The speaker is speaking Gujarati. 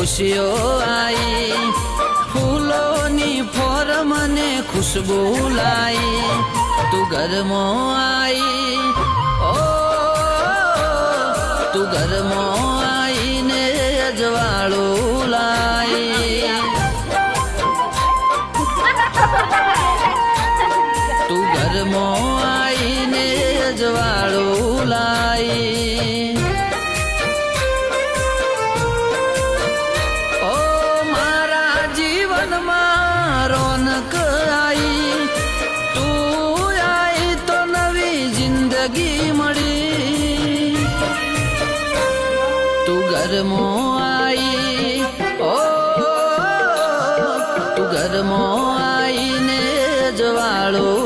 ખુશીઓ આઈ, ફૂલોની ફોર મને ખુશબુ લાઈ, તું ઘરમાં આઈ, ઓ તું ઘરમાં આઈને અજવાળું લાઈ, તું ઘરમાં આઈને અજવાળું લાઈ, ઓ મારા જીવનમાં રોનક આઈ, તું આઈ તો નવી જિંદગી મળી, તું ઘરમાં આઈ, ઓ તું ઘરમાં આઈને અજવાળું